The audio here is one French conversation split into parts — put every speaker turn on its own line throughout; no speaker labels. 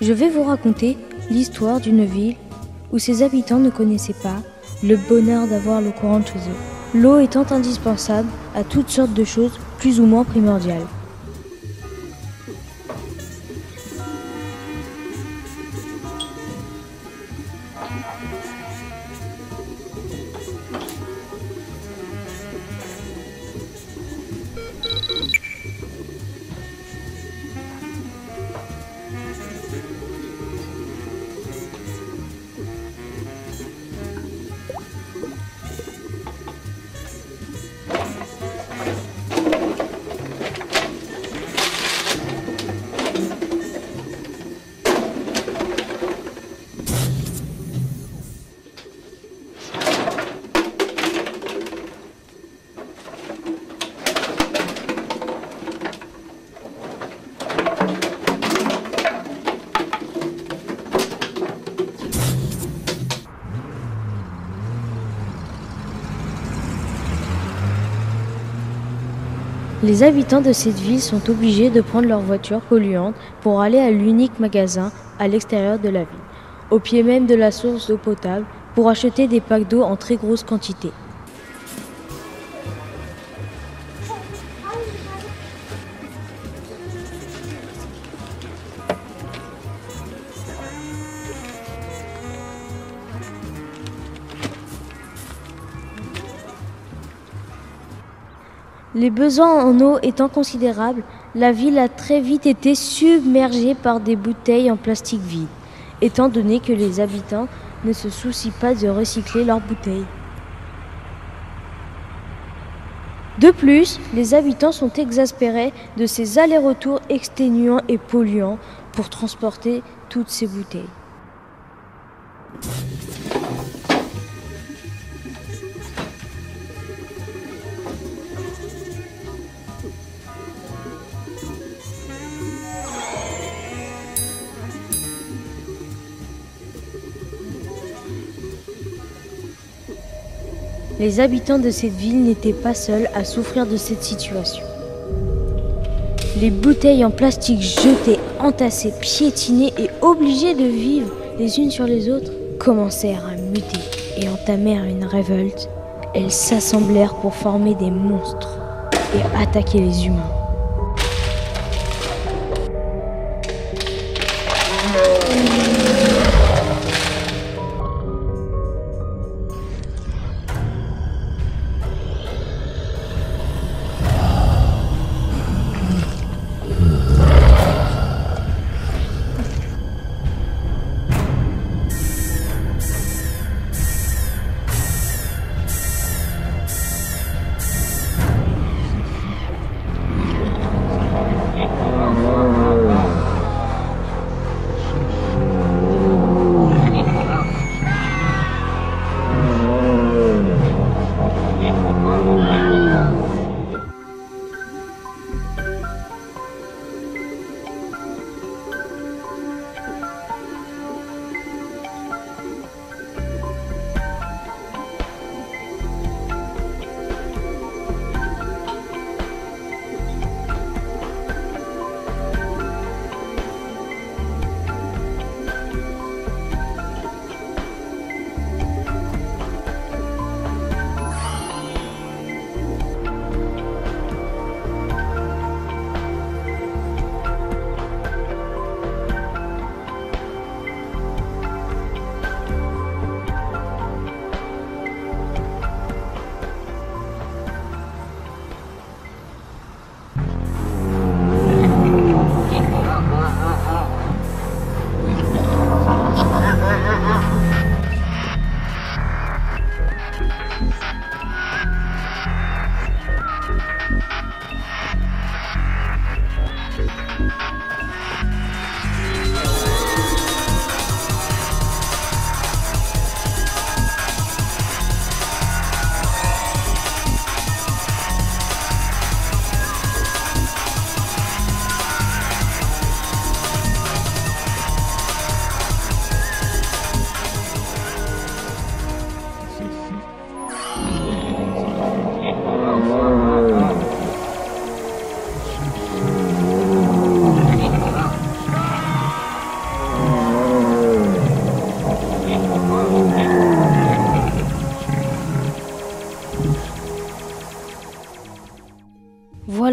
Je vais vous raconter l'histoire d'une ville où ses habitants ne connaissaient pas le bonheur d'avoir l'eau courante chez eux, l'eau étant indispensable à toutes sortes de choses plus ou moins primordiales. Les habitants de cette ville sont obligés de prendre leur voiture polluante pour aller à l'unique magasin à l'extérieur de la ville, au pied même de la source d'eau potable, pour acheter des packs d'eau en très grosse quantité. Les besoins en eau étant considérables, la ville a très vite été submergée par des bouteilles en plastique vides, étant donné que les habitants ne se soucient pas de recycler leurs bouteilles. De plus, les habitants sont exaspérés de ces allers-retours exténuants et polluants pour transporter toutes ces bouteilles. Les habitants de cette ville n'étaient pas seuls à souffrir de cette situation. Les bouteilles en plastique jetées, entassées, piétinées et obligées de vivre les unes sur les autres commencèrent à muter et entamèrent une révolte. Elles s'assemblèrent pour former des monstres et attaquer les humains.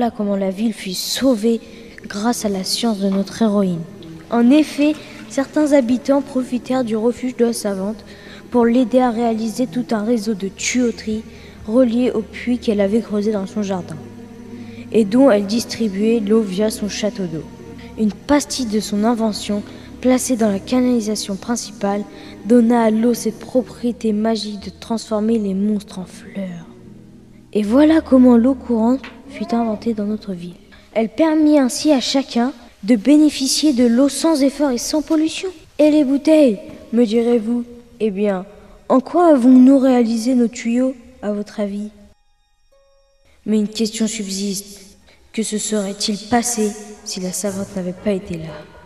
voilà comment la ville fut sauvée grâce à la science de notre héroïne. En effet, certains habitants profitèrent du refuge de la savante pour l'aider à réaliser tout un réseau de tuyauterie relié au puits qu'elle avait creusé dans son jardin et dont elle distribuait l'eau via son château d'eau. Une pastille de son invention, placée dans la canalisation principale, donna à l'eau cette propriété magique de transformer les monstres en fleurs. Et voilà comment l'eau courante fut inventée dans notre ville. Elle permit ainsi à chacun de bénéficier de l'eau sans effort et sans pollution. Et les bouteilles, me direz-vous? Eh bien, en quoi avons-nous réalisé nos tuyaux, à votre avis? Mais une question subsiste. Que se serait-il passé si la savante n'avait pas été là?